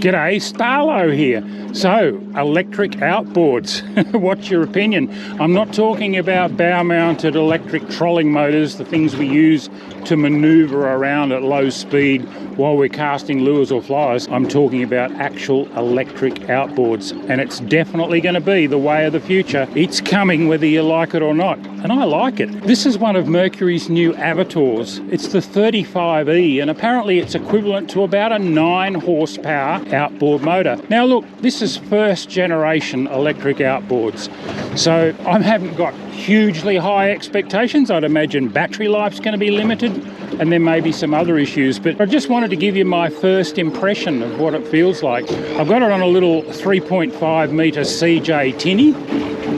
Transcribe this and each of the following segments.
G'day, Starlo here. So, electric outboards. What's your opinion? I'm not talking about bow-mounted electric trolling motors, the things we use to maneuver around at low speed while we're casting lures or flies. I'm talking about actual electric outboards, and it's definitely going to be the way of the future. It's coming whether you like it or not, and I like it. This is one of Mercury's new Avators. It's the 35E, and apparently it's equivalent to about a 9 horsepower outboard motor. Now look, this is first generation electric outboards, so I haven't got hugely high expectations. I'd imagine battery life's going to be limited, and there may be some other issues, but I just wanted to give you my first impression of what it feels like. I've got it on a little 3.5 metre CJ tinny,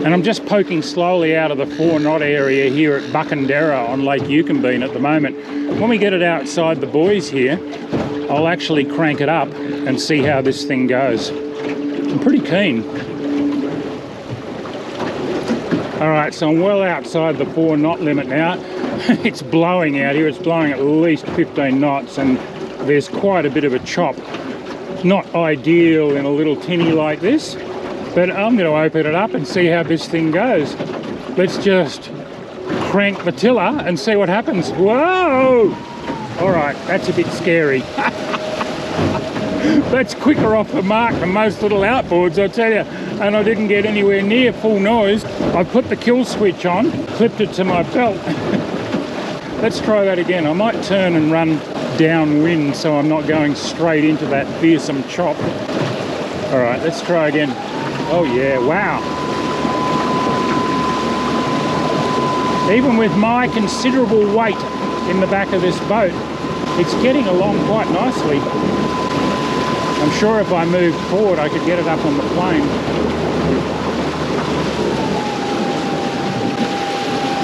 and I'm just poking slowly out of the 4 knot area here at Buckenderra on Lake Yukonbean at the moment. When we get it outside the buoys here, I'll actually crank it up and see how this thing goes. I'm pretty keen. All right, so I'm well outside the 4 knot limit now. It's blowing out here. It's blowing at least 15 knots, and there's quite a bit of a chop. Not ideal in a little tinny like this, but I'm going to open it up and see how this thing goes. Let's just crank the tiller and see what happens. Whoa! All right, that's a bit scary. That's quicker off the mark than most little outboards, I tell you. And I didn't get anywhere near full noise. I put the kill switch on, clipped it to my belt. Let's try that again. I might turn and run downwind so I'm not going straight into that fearsome chop. All right, let's try again. Oh yeah, wow. Even with my considerable weight in the back of this boat, it's getting along quite nicely. I'm sure if I moved forward I could get it up on the plane.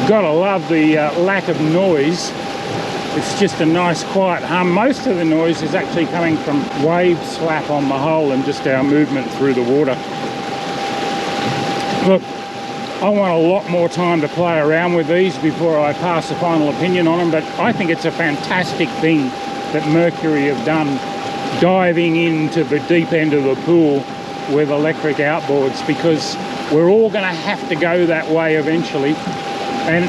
Gotta love the lack of noise. It's just a nice quiet hum. Most of the noise is actually coming from wave slap on the hull and just our movement through the water. Look, I want a lot more time to play around with these before I pass a final opinion on them, but I think it's a fantastic thing that Mercury have done, diving into the deep end of the pool with electric outboards, because we're all going to have to go that way eventually. And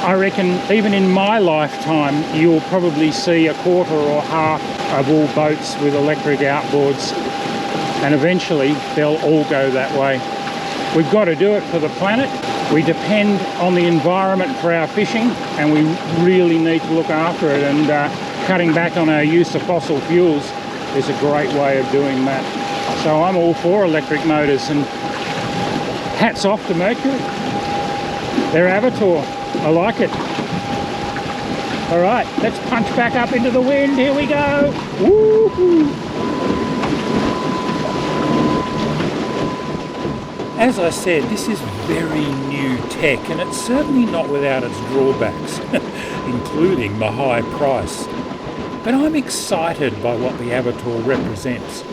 I reckon even in my lifetime you'll probably see a quarter or half of all boats with electric outboards, and eventually they'll all go that way. We've got to do it for the planet. We depend on the environment for our fishing, and we really need to look after it, and cutting back on our use of fossil fuels is a great way of doing that. So I'm all for electric motors, and hats off to Mercury. Their Avator, I like it. All right, let's punch back up into the wind. Here we go. Woo-hoo. As I said, this is very new tech, and it's certainly not without its drawbacks, including the high price. But I'm excited by what the Avator represents.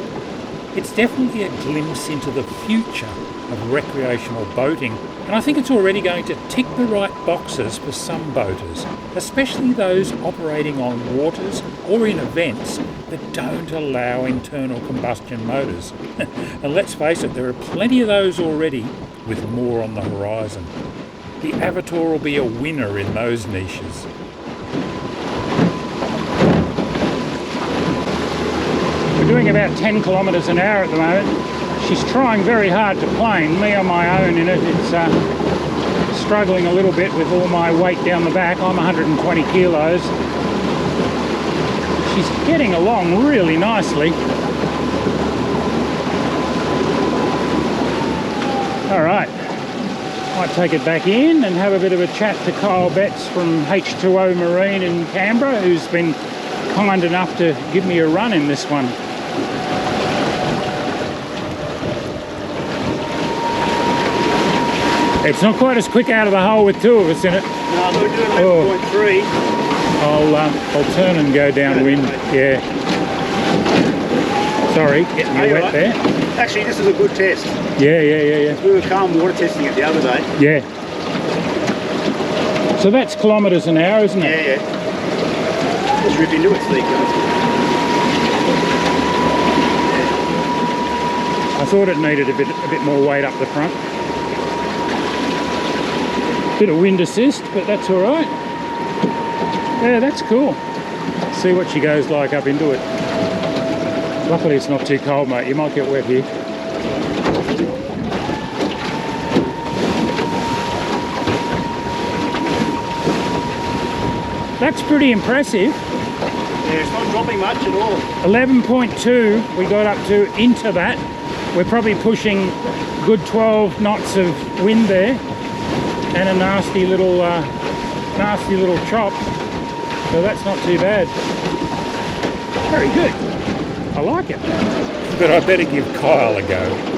It's definitely a glimpse into the future of recreational boating, and I think it's already going to tick the right boxes for some boaters, especially those operating on waters or in events that don't allow internal combustion motors. And let's face it, there are plenty of those already, with more on the horizon. The Avator will be a winner in those niches. We're doing about 10 kilometres an hour at the moment. She's trying very hard to plane. Me on my own in it, it's struggling a little bit with all my weight down the back. I'm 120 kilos. She's getting along really nicely. All right, might take it back in and have a bit of a chat to Kyle Betts from H2O Marine in Canberra, who's been kind enough to give me a run in this one. It's not quite as quick out of the hole with 2 of us in it. No, we're doing 11.3. I'll turn and go downwind. Yeah. Sorry, getting you wet there. Actually, this is a good test. Yeah. We were calm water testing it the other day. Yeah. So that's kilometres an hour, isn't it? Yeah. Just rip into it, Steve. thought it needed a bit more weight up the front. Bit of wind assist, but that's all right. Yeah, that's cool. See what she goes like up into it. Luckily it's not too cold, mate. You might get wet here. That's pretty impressive. Yeah, it's not dropping much at all. 11.2 we got up to into that. We're probably pushing good 12 knots of wind there, and a nasty little chop. So that's not too bad. Very good. I like it. But I better give Kyle a go.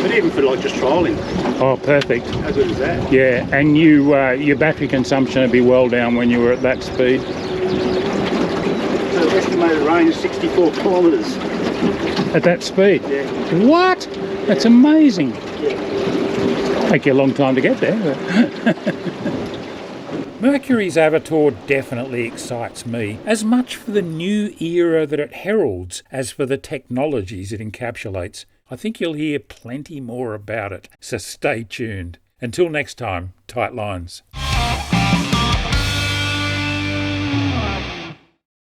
But even for like just trolling, Oh, perfect. how good is that? Yeah, and your battery consumption would be well down when you were at that speed. So the estimated range is 64 kilometres. At that speed? Yeah. What? That's amazing. Yeah. Take you a long time to get there. But Mercury's Avator definitely excites me, as much for the new era that it heralds as for the technologies it encapsulates. I think you'll hear plenty more about it, so stay tuned. Until next time, tight lines.